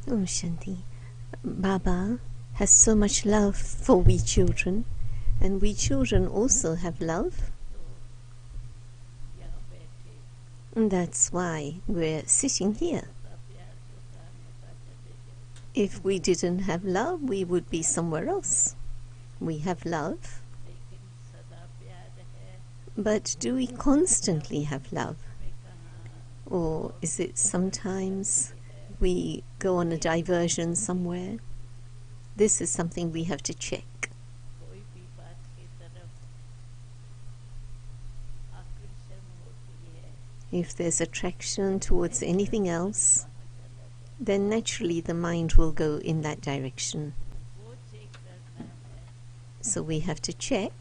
Oh, Shanti. Baba has so much love for we children, and we children also have love. And that's why we're sitting here. If we didn't have love, we would be somewhere else. We have love. But do we constantly have love? Or is it sometimes we go on a diversion somewhere? This is something we have to check. If there's attraction towards anything else, then naturally the mind will go in that direction. So we have to check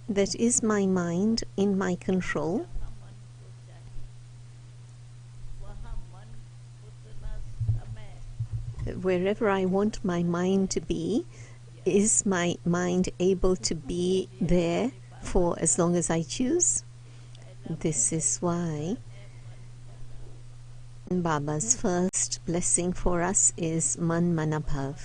that is my mind in my control. Wherever I want my mind to be, is my mind able to be there for as long as I choose? This is why Baba's first blessing for us is Man Manabhav.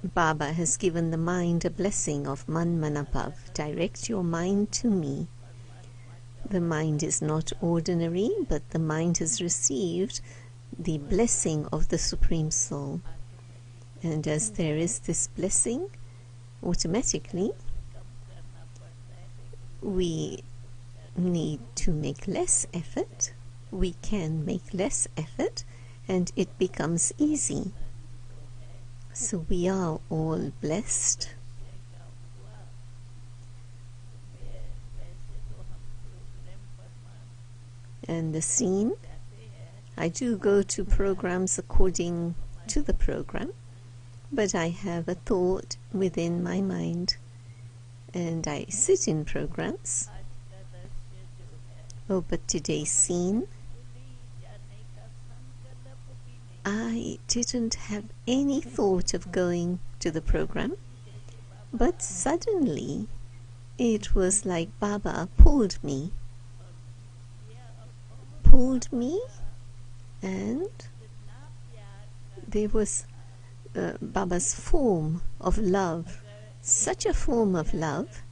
Baba has given the mind a blessing of Man Manabhav. Direct your mind to me. The mind is not ordinary, but the mind has received the blessing of the Supreme Soul. And as there is this blessing, automatically we need to make less effort. We can make less effort and it becomes easy. So we are all blessed. And the scene, I do go to programs according to the program, but I have a thought within my mind and I sit in programs. Oh, but today's scene, I didn't have any thought of going to the program, but suddenly it was like Baba pulled me, and there was Baba's form of love, such a form of love,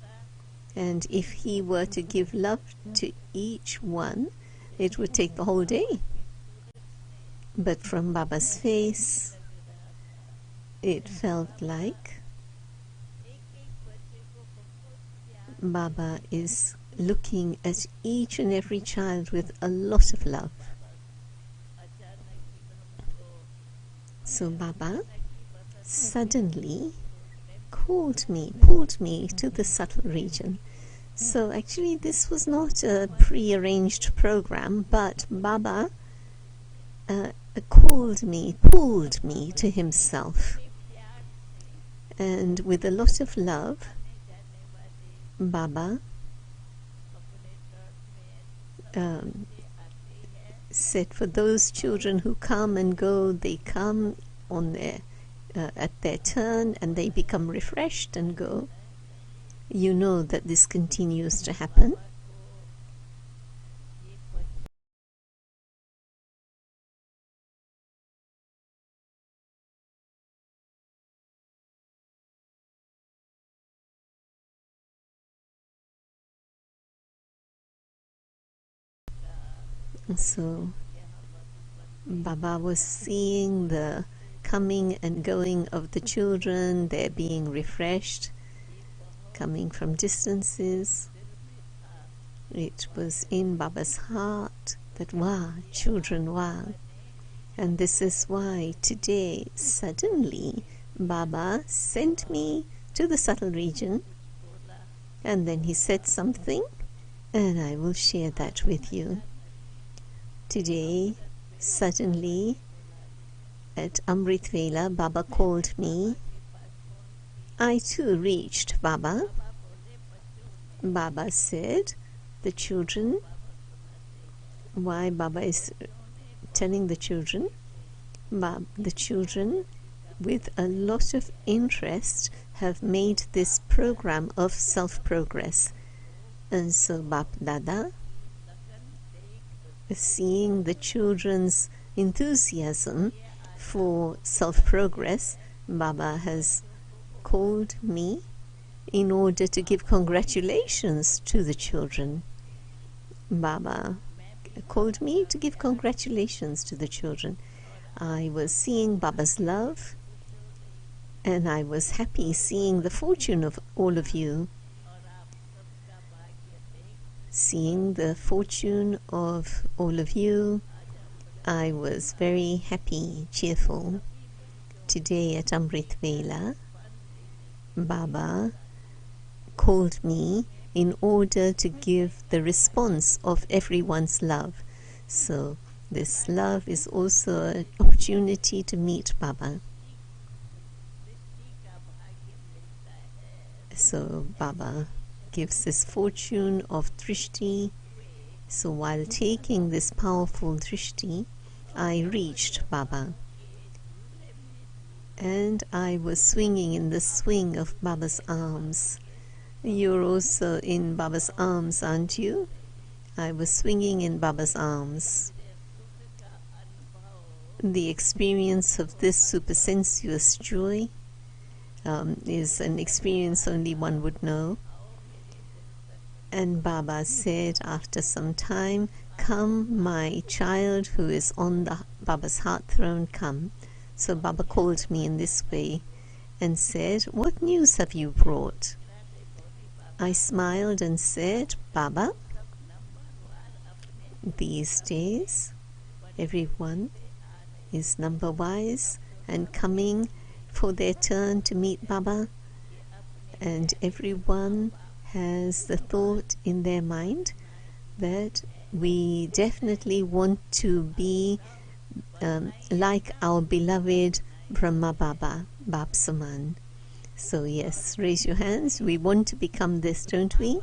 and if he were to give love to each one, it would take the whole day. But from Baba's face, it felt like Baba is looking at each and every child with a lot of love. So Baba suddenly pulled me to the subtle region. So actually this was not a pre-arranged program, but Baba pulled me to himself. And with a lot of love, Baba said, for those children who come and go, they come on their at their turn and they become refreshed and go. You know that this continues to happen. So Baba was seeing the coming and going of the children, they're being refreshed, coming from distances. It was in Baba's heart that, wow, children, wow. And this is why today, suddenly, Baba sent me to the subtle region, and then he said something, and I will share that with you. Today, suddenly, at Amrit Vela, Baba called me. I too reached Baba. Baba said, the children, why Baba is telling the children, the children with a lot of interest have made this program of self-progress. And so Bap Dada seeing the children's enthusiasm for self-progress, Baba has called me in order to give congratulations to the children. Baba called me to give congratulations to the children. I was seeing Baba's love, and I was happy seeing the fortune of all of you. Seeing the fortune of all of you, I was very happy, cheerful. Today at Amrit Vela, Baba called me in order to give the response of everyone's love. So this love is also an opportunity to meet Baba. So Baba gives this fortune of drishti. So while taking this powerful drishti, I reached Baba. And I was swinging in the swing of Baba's arms. You're also in Baba's arms, aren't you? I was swinging in Baba's arms. The experience of this supersensuous joy is an experience only one would know. And Baba said after some time, "Come, my child who is on the Baba's heart throne, come." So Baba called me in this way and said, "What news have you brought?" I smiled and said, "Baba, these days everyone is number-wise and coming for their turn to meet Baba, and everyone has the thought in their mind that we definitely want to be like our beloved Brahma Baba, Bab Saman." So yes, raise your hands. We want to become this, don't we?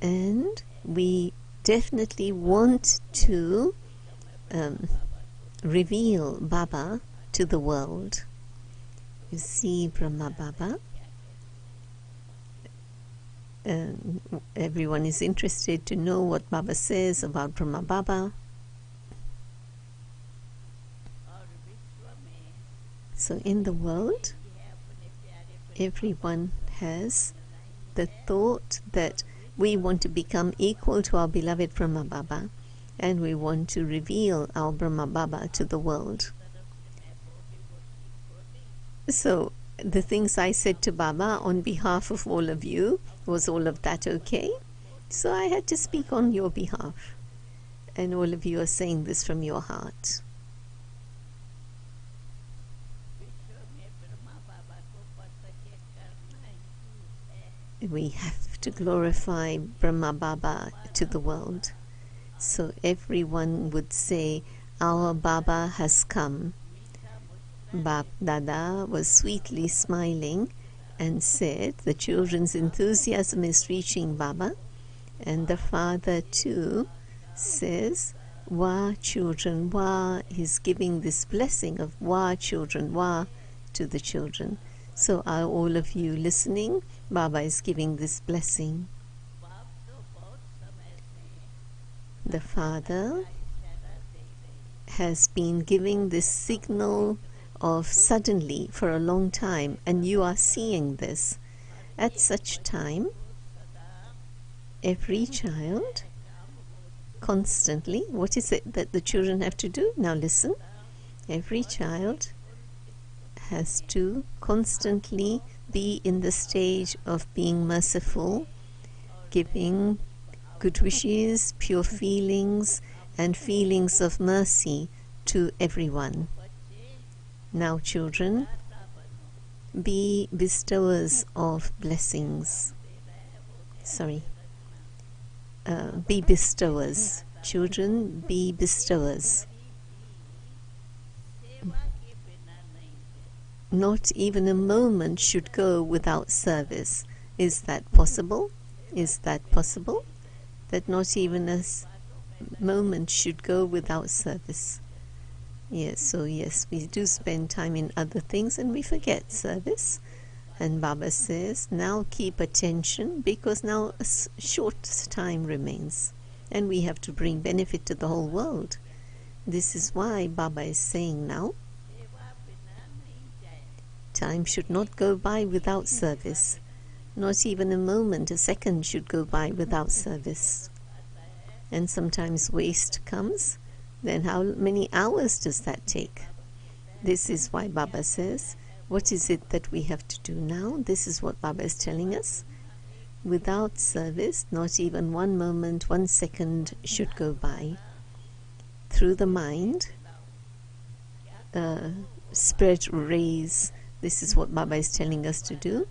And we definitely want to reveal Baba to the world. You see Brahma Baba. Everyone is interested to know what Baba says about Brahma Baba. So in the world, everyone has the thought that we want to become equal to our beloved Brahma Baba, and we want to reveal our Brahma Baba to the world. So the things I said to Baba on behalf of all of you, was all of that okay? So I had to speak on your behalf, and all of you are saying this from your heart. We have to glorify Brahma Baba to the world. So everyone would say, "Our Baba has come." Bab Dada was sweetly smiling and said, "The children's enthusiasm is reaching Baba." And the father too says, "Wah children, wah." He's giving this blessing of "Wah children, wah" to the children. So are all of you listening? Baba is giving this blessing. The father has been giving this signal of suddenly for a long time, and you are seeing this. At such time, every child constantly, what is it that the children have to do? Now listen. Every child has to constantly be in the stage of being merciful, giving good wishes, pure feelings, and feelings of mercy to everyone. Now children, be bestowers of blessings. Be bestowers. Children, be bestowers. Not even a moment should go without service. Is that possible? Is that possible? That not even a moment should go without service. Yes, so yes, we do spend time in other things and we forget service. And Baba says, now keep attention, because now a short time remains. and we have to bring benefit to the whole world. This is why Baba is saying now, time should not go by without service. Not even a moment, a second should go by without service. And sometimes waste comes, then how many hours does that take? This is why Baba says, what is it that we have to do now? This is what Baba is telling us. Without service, not even one moment, 1 second should go by. Through the mind, spread rays. This is what Baba is telling us to do.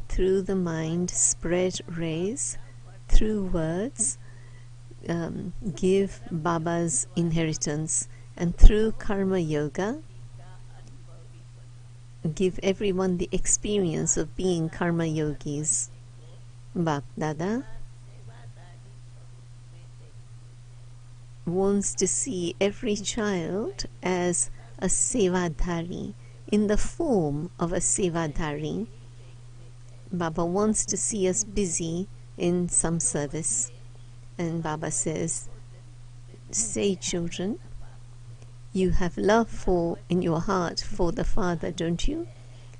Through the mind, spread rays. Through words, give Baba's inheritance. And through karma yoga, give everyone the experience of being karma yogis. Bap Dada wants to see every child as a sevadhari, in the form of a sevadhari. Baba wants to see us busy in some service. And Baba says, say children, you have love in your heart for the Father, don't you?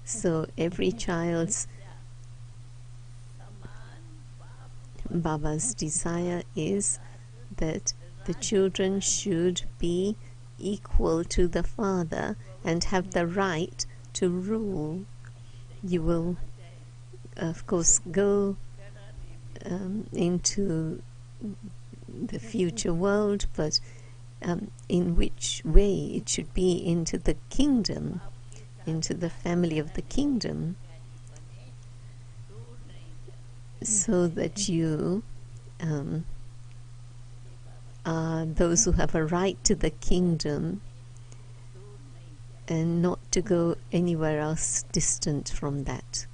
So every child's Baba's desire is that the children should be equal to the Father and have the right to rule. You will, of course, go into the future world, but in which way it should be into the kingdom, into the family of the kingdom, so that you are those who have a right to the kingdom and not to go anywhere else distant from that.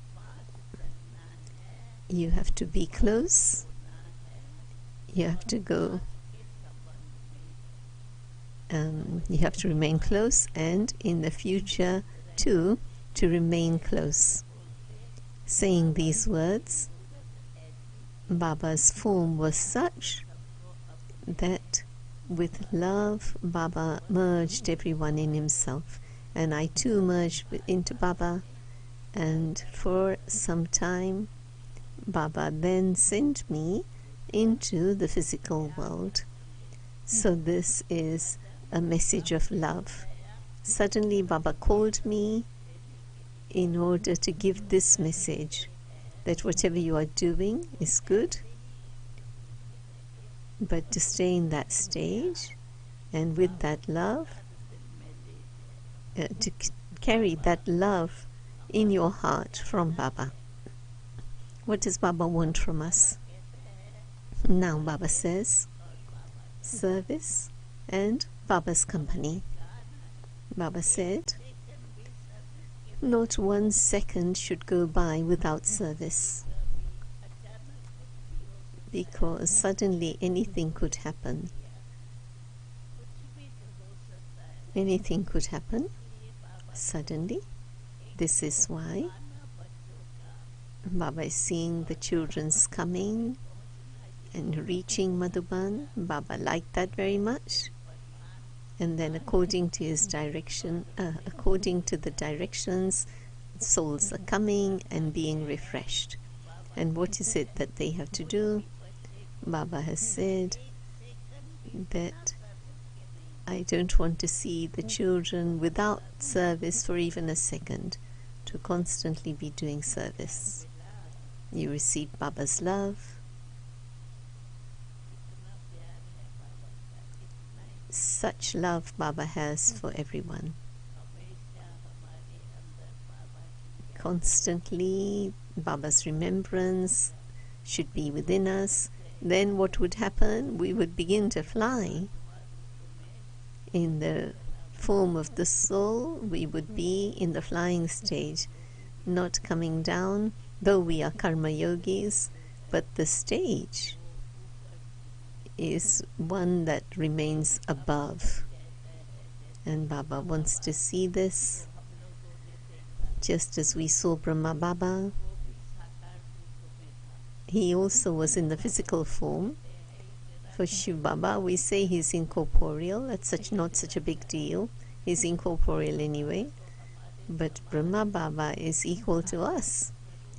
You have to be close. You have to go. You have to remain close, and in the future too, to remain close. Saying these words, Baba's form was such that with love Baba merged everyone in himself, and I too merged into Baba, and for some time Baba then sent me into the physical world. So this is a message of love. Suddenly Baba called me in order to give this message, that whatever you are doing is good, but to stay in that stage, and with that love, to carry that love in your heart from Baba. What does Baba want from us? Now Baba says, service and Baba's company. Baba said, not 1 second should go by without service, because suddenly anything could happen. Anything could happen suddenly. This is why Baba is seeing the children's coming and reaching Madhuban. Baba liked that very much. And then according to his direction, according to the directions, souls are coming and being refreshed. And what is it that they have to do? Baba has said that I don't want to see the children without service for even a second, to constantly be doing service. You receive Baba's love. Such love Baba has for everyone. Constantly Baba's remembrance should be within us. Then what would happen? We would begin to fly. In the form of the soul, we would be in the flying stage, not coming down, though we are karma yogis, but the stage is one that remains above. And Baba wants to see this, just as we saw Brahma Baba. He also was in the physical form, For Shiv Baba, we say he's incorporeal. That's not such a big deal. He's incorporeal anyway. But Brahma Baba is equal to us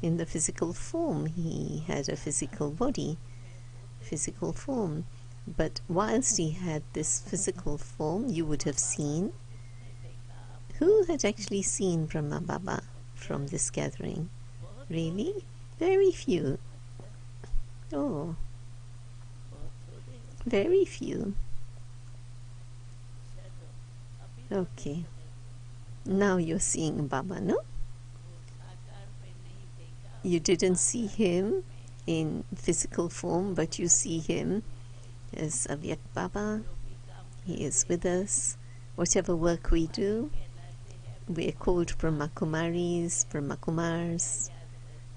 in the physical form. He had a physical body, physical form. But whilst he had this physical form, you would have seen. Who had actually seen Brahma Baba from this gathering? Really? Very few. Oh. Very few. Okay. Now you're seeing Baba, no? You didn't see him in physical form, but you see him as Avyak Baba. He is with us. Whatever work we do, we are called Brahma Kumaris, Brahma Kumars.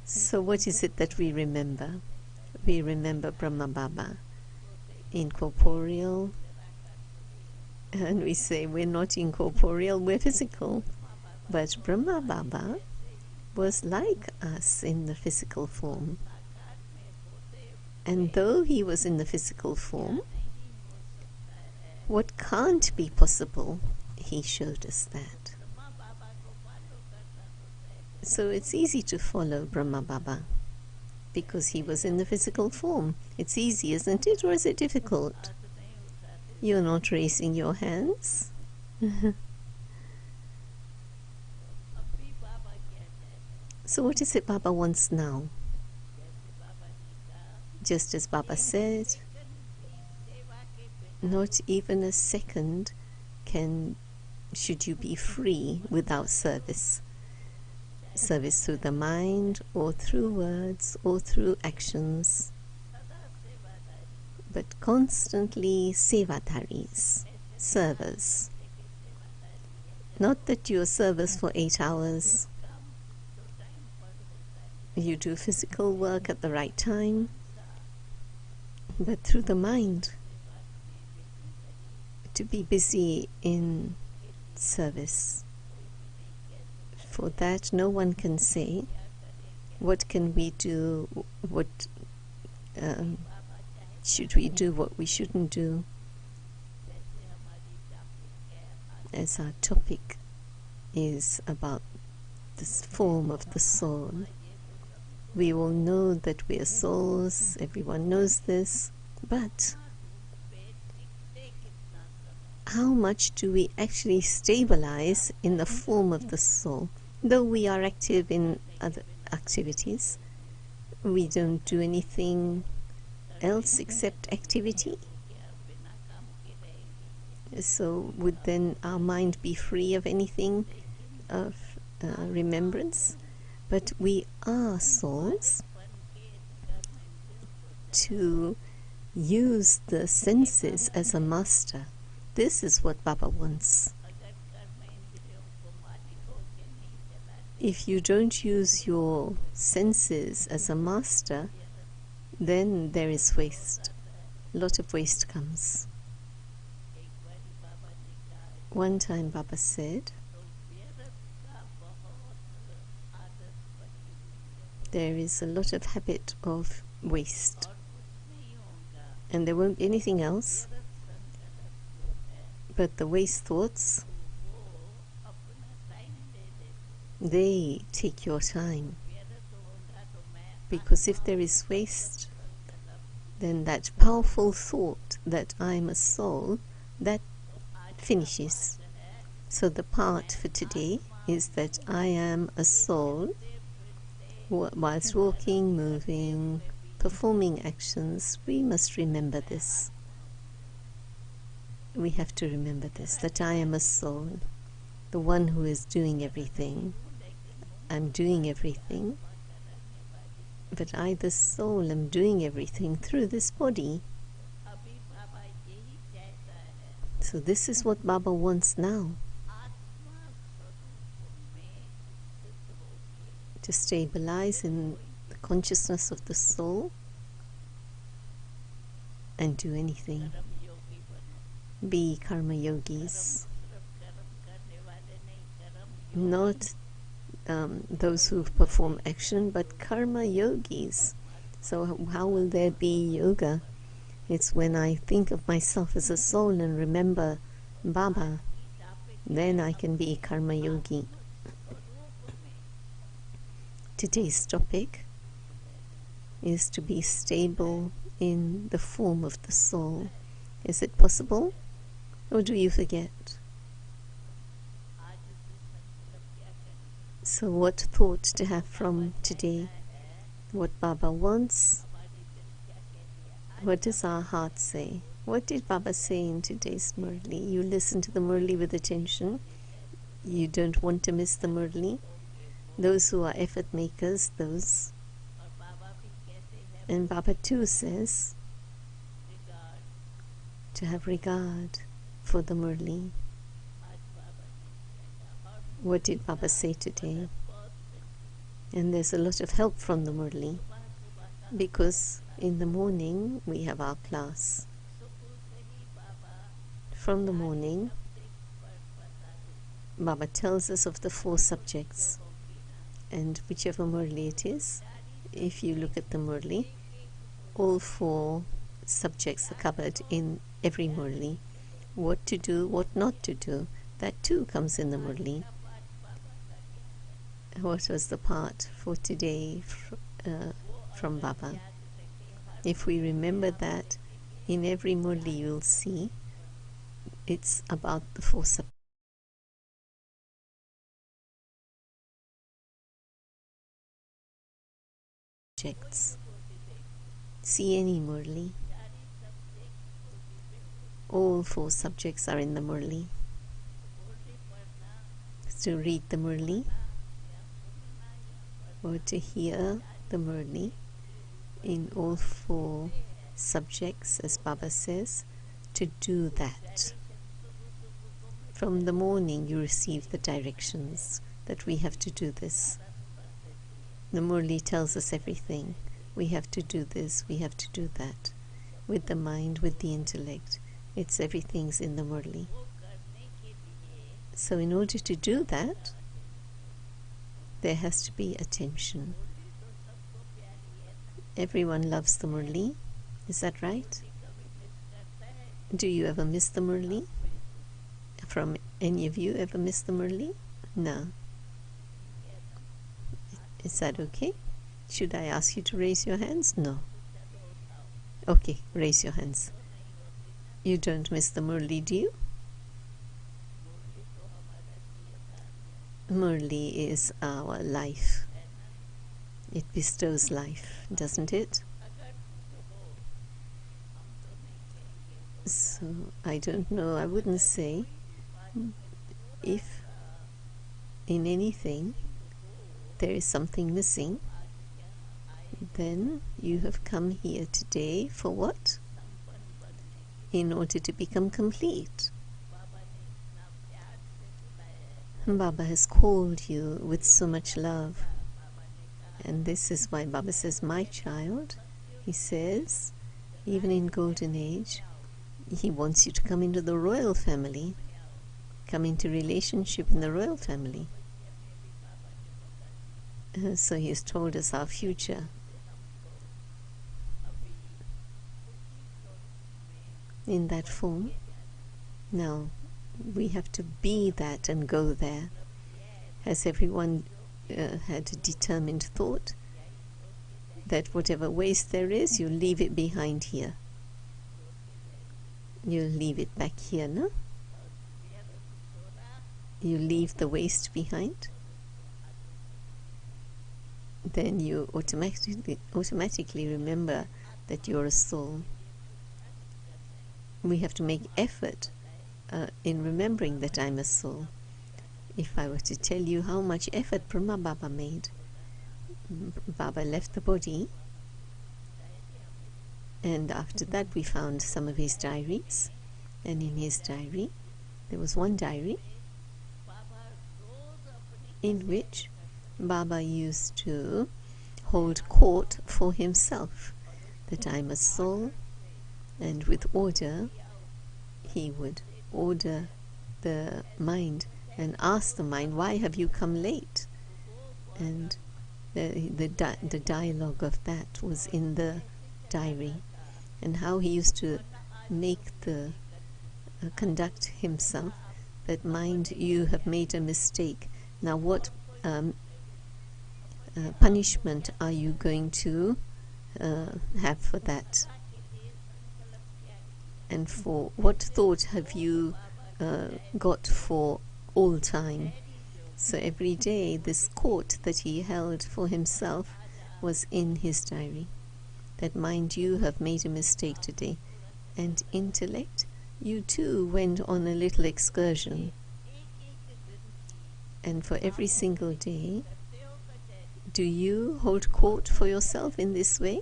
So what is it that we remember? We remember Brahma Baba, incorporeal. And we say we're not incorporeal, we're physical. But Brahma Baba was like us in the physical form. And though he was in the physical form, what can't be possible, he showed us that. So it's easy to follow Brahma Baba because he was in the physical form. It's easy, isn't it? Or is it difficult? You're not raising your hands. So what is it Baba wants now? Just as Baba said, not even a second should you be free without service. Service through the mind or through words or through actions. But constantly sevadharis, servers. Not that you're servers for 8 hours. You do physical work at the right time, but through the mind. To be busy in service. For that, no one can say, what can we do, what should we do, what we shouldn't do. As our topic is about this form of the soul, we all know that we are souls, everyone knows this, but how much do we actually stabilize in the form of the soul? Though we are active in other activities, we don't do anything else except activity. So would then our mind be free of anything of remembrance? But we are souls to use the senses as a master. This is what Baba wants. If you don't use your senses as a master, then there is waste. A lot of waste comes. One time Baba said, there is a lot of habit of waste, and there won't be anything else but the waste thoughts. They take your time, because if there is waste, then that powerful thought that I'm a soul, that finishes. So the part for today is that I am a soul. Whilst walking, moving, performing actions, we must remember this. We have to remember this, that I am a soul, the one who is doing everything. I'm doing everything, but I, the soul, am doing everything through this body. So this is what Baba wants now. To stabilize in the consciousness of the soul and do anything. Be karma yogis. Not those who perform action, but karma yogis. So how will there be yoga It's when I think of myself as a soul and remember Baba, then I can be Karma Yogi. Today's topic is to be stable in the form of the soul. Is it possible, or do you forget? So what thought to have from today? What Baba wants? What does our heart say? What did Baba say in today's Murli? You listen to the Murli with attention. You don't want to miss the Murli. Those who are effort makers, those. And Baba too says to have regard for the Murli. What did Baba say today? And there's a lot of help from the Murli, because in the morning we have our class. From the morning, Baba tells us of the 4 subjects, and whichever Murli it is, if you look at the Murli, all 4 subjects are covered in every Murli. What to do, what not to do, that too comes in the Murli. What was the part for today from Baba? If we remember that, in every Murli you'll see it's about the 4 subjects. See any Murli, all 4 subjects are in the Murli. To read the Murli or to hear the Murli in all 4 subjects, as Baba says, to do that. From the morning you receive the directions that we have to do this. The Murli tells us everything. We have to do this, we have to do that. With the mind, with the intellect. Everything's in the Murli. So in order to do that, there has to be attention. Everyone loves the Murli. Is that right? Do you ever miss the Murli? From any of you ever miss the Murli? No. Is that okay? Should I ask you to raise your hands? No. Okay, raise your hands. You don't miss the Murli, do you? Murli is our life. It bestows life, doesn't it? So, I don't know, I wouldn't say if in anything there is something missing, then you have come here today for what? In order to become complete. Baba has called you with so much love, and this is why Baba says, my child, he says, even in golden age, he wants you to come into the royal family, come into relationship in the royal family. So he has told us our future. In that form. Now, we have to be that and go there. Has everyone had a determined thought that whatever waste there is, you leave it behind here? You leave it back here, no? You leave the waste behind. Then you automatically remember that you're a soul. We have to make effort in remembering that I'm a soul. If I were to tell you how much effort Brahma Baba made, Baba left the body, and after that we found some of his diaries, and in his diary there was one diary in which Baba used to hold court for himself, that I'm a soul, and with order he would order the mind and ask the mind, why have you come late? And the dialogue of that was in the diary. and how he used to make the conduct himself, that mind, you have made a mistake. Now what punishment are you going to have for that? And for what thought have you got for all time? So every day this court that he held for himself was in his diary. That mind, you have made a mistake today. And intellect, you too went on a little excursion. And for every single day, do you hold court for yourself in this way?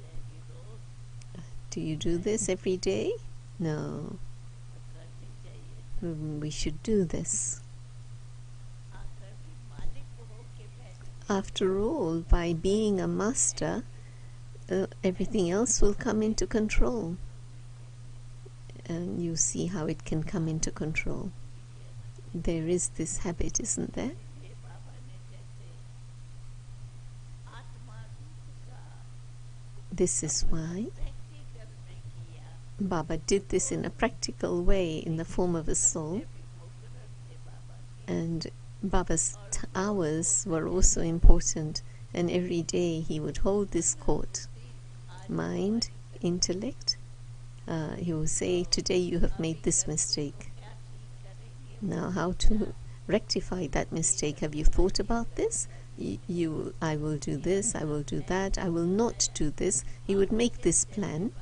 Do you do this every day? No. We should do this. After all, by being a master, everything else will come into control. And you see how it can come into control. There is this habit, isn't there? This is why Baba did this in a practical way in the form of a soul. And Baba's hours were also important, and every day he would hold this court. Mind, intellect, he will say, today you have made this mistake. Now how to rectify that mistake? Have you thought about this? I will do this, I will do that, I will not do this. He would make this plan.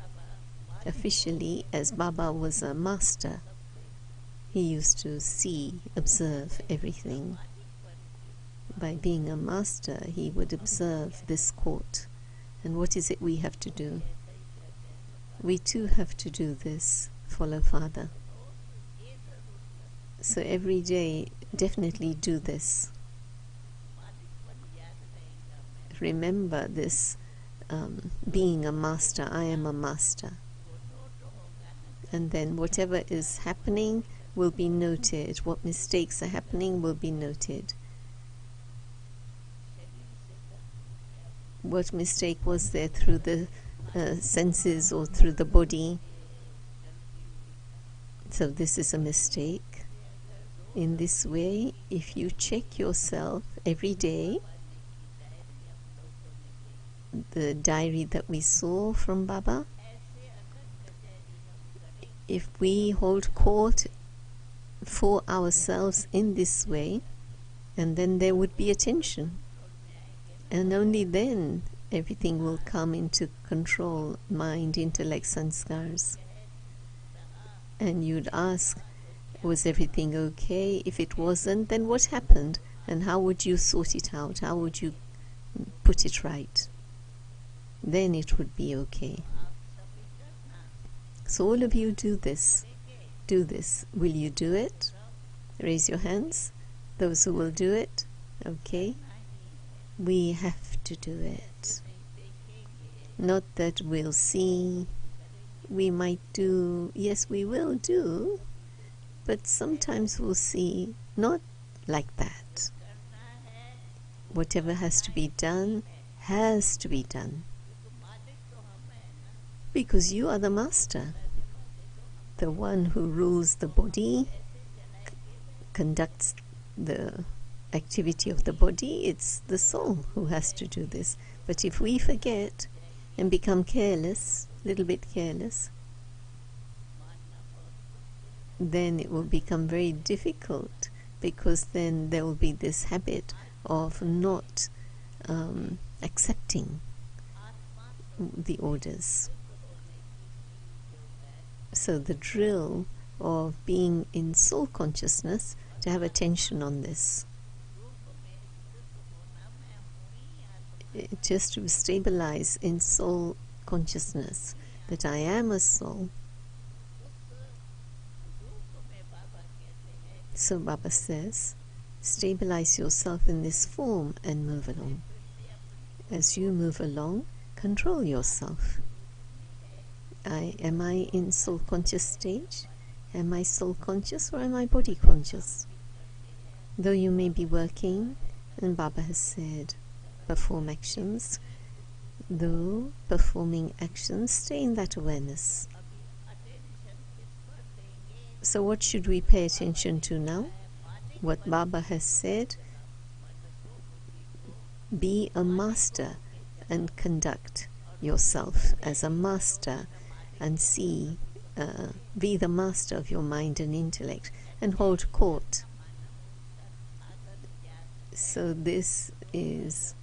Officially, as Baba was a master, he used to see, observe everything. By being a master, he would observe this court. And what is it we have to do? We too have to do this, follow Father. So every day, definitely do this. Remember this, being a master, I am a master. And then whatever is happening will be noted. What mistakes are happening will be noted. What mistake was there through the senses or through the body? So this is a mistake. In this way, if you check yourself every day, the diary that we saw from Baba, if we hold court for ourselves in this way, and then there would be attention. And only then everything will come into control, mind, intellect, sanskars. And you'd ask, was everything okay? If it wasn't, then what happened? And how would you sort it out? How would you put it right? Then it would be okay. So all of you do this. Do this. Will you do it? Raise your hands. Those who will do it. Okay. We have to do it. Not that we'll see. We might do. Yes, we will do. But sometimes we'll see. Not like that. Whatever has to be done, has to be done. Because you are the master, the one who rules the body, conducts the activity of the body. It's the soul who has to do this. But if we forget and become careless, a little bit careless, then it will become very difficult, because then there will be this habit of not accepting the orders. So the drill of being in soul consciousness, to have attention on this. Just to stabilize in soul consciousness, that I am a soul. So Baba says, stabilize yourself in this form and move along. As you move along, control yourself. Am I in soul conscious stage? Am I soul conscious or am I body conscious? Though you may be working, and Baba has said, perform actions, Though performing actions, stay in that awareness. So what should we pay attention to now? What Baba has said, be a master and conduct yourself as a master and be the master of your mind and intellect and hold court. So this is,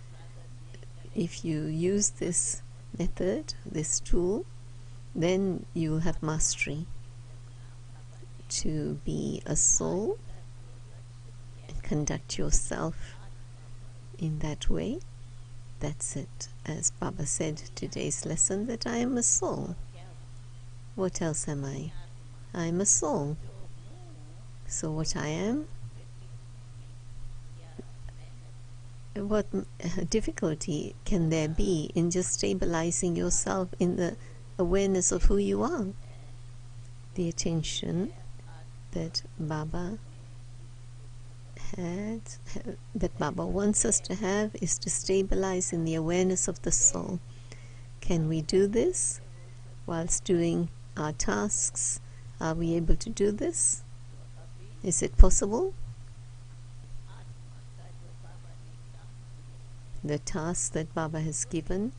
if you use this method, this tool, then you will have mastery to be a soul and conduct yourself in that way. That's it. As Baba said today's lesson, that I am a soul. What else am I? I am a soul. So what I am? What difficulty can there be in just stabilizing yourself in the awareness of who you are? The attention that Baba that Baba wants us to have is to stabilize in the awareness of the soul. Can we do this whilst doing our tasks? Are we able to do this? Is it possible? The task that Baba has given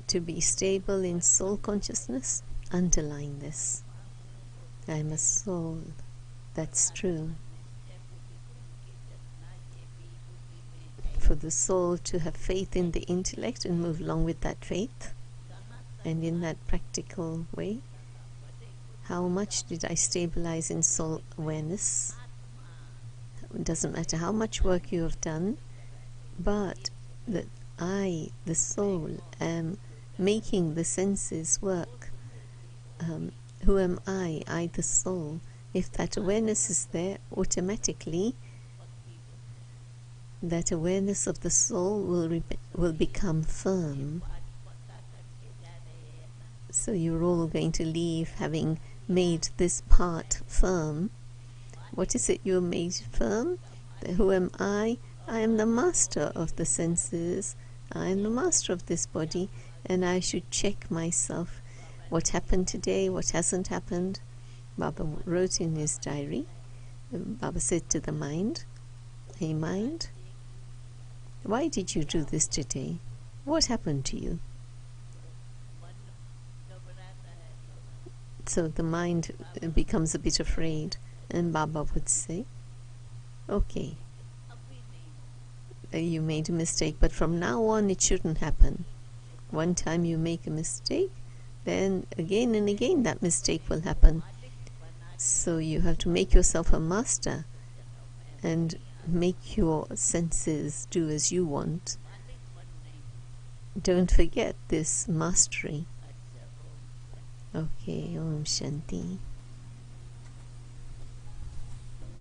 to be stable in soul consciousness, underline this. I am a soul. That's true. For the soul to have faith in the intellect and move along with that faith, and in that practical way, how much did I stabilize in soul awareness? It doesn't matter how much work you have done, but that I, the soul, am making the senses work. Who am I? I, the soul. If that awareness is there, automatically that awareness of the soul will become firm. So you're all going to leave having made this part firm. What is it you made firm? Who am I? I am the master of the senses. I am the master of this body, and I should check myself. What happened today? What hasn't happened? Baba wrote in his diary. Baba said to the mind, "Hey mind, why did you do this today? What happened to you?" So the mind becomes a bit afraid, and Baba would say, "Okay, you made a mistake, but from now on it shouldn't happen. One time you make a mistake, then again and again that mistake will happen. So you have to make yourself a master and make your senses do as you want. Don't forget this mastery." Okay, Om Shanti.